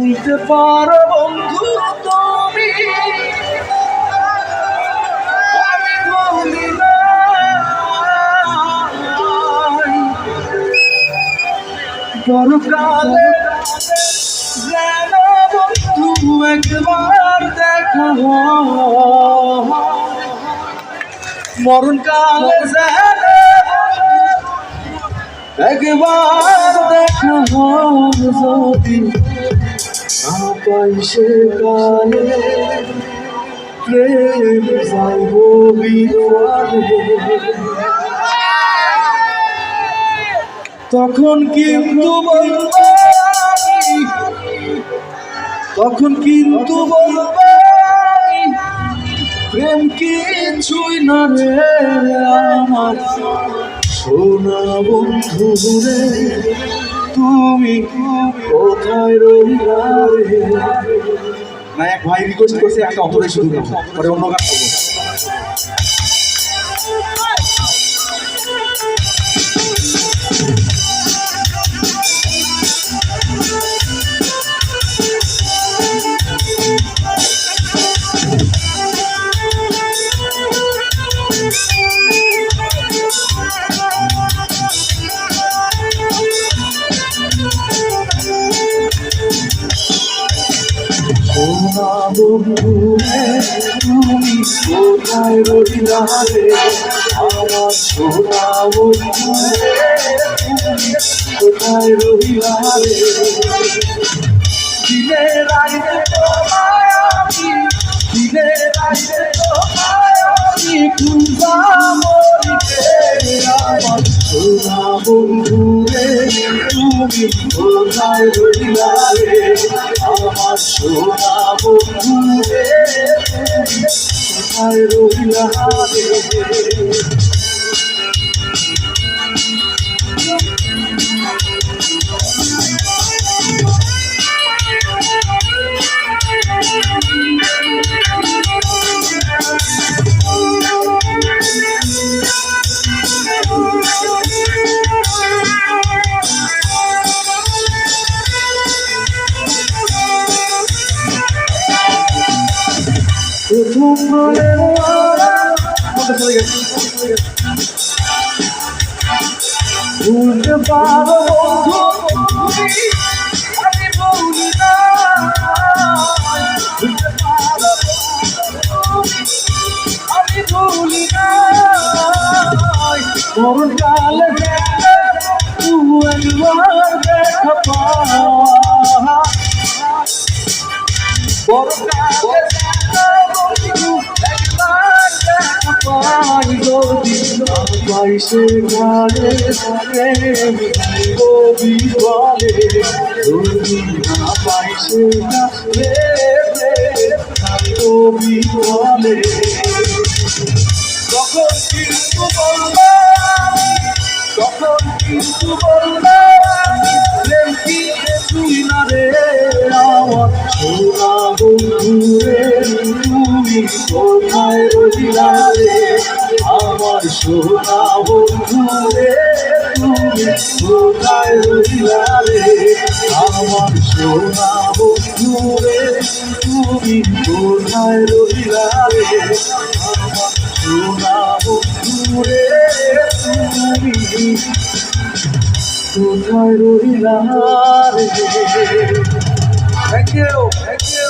ভুলতে পারো বন্ধু তুমি, আমি ভুলি না। পরকালে যেন বন্ধু একবার দেখা হয়, মরণকালে যেন একবার দেখা হয়। যদি না পাই সে কালে প্রেম যাইব বিফলে, তখন কিন্তু বলবো, তখন কিন্তু বলবো প্রেম কিছুই না রে আমার সোনা বন্ধু রে, তুমি কোথায় রইলা রে। না, এক ভাই রিকোয়েস্ট করছে একটা অন্তরে শুধু গাবো, পরে অন্য গান গাবো। সোনা বন্ধু রে, তুমি কোথায় রইলা রে আমার সোনা বন্ধু রে, তুমি কোথায় রইলা রে। দিনে রাইতে তোমায় আমি, দিনে রাইতে তোমায় আমি খুঁজা মরিতে, আমার সোনা বন্ধু রে, তুমি কোথায় রইলা রে আমার সোনা বন্ধু রে, তুমি কোথায় রইলা রে। ভুলতে পারো বন্ধু তুমি, আমি ভুলি না। ভুলতে পারো তুমি, আমি ভুলি না। মরণকালে তুই একবার দেখা পাই, মরণকালে বন্ধু একবার দেখা পাই। যদি না পাই সে কালে প্রেম যাইব বিফলে, যদি না পাই সে কালে প্রেম যাইব বিফলে, তখন কিন্তু বলবো, তখন কিন্তু বলবো প্রেম কি কিছুই না রে আমার সোনা বন্ধু রে, তুমি কোথায় রইলা রে আমার সোনা বন্ধু রে, তুমি কোথায় রইলা রে আমার সোনা বন্ধু রে, তুমি কোথায় রইলা রে আমার সোনা বন্ধু রে, তুমি কোথায় রইলা রে। Thank you.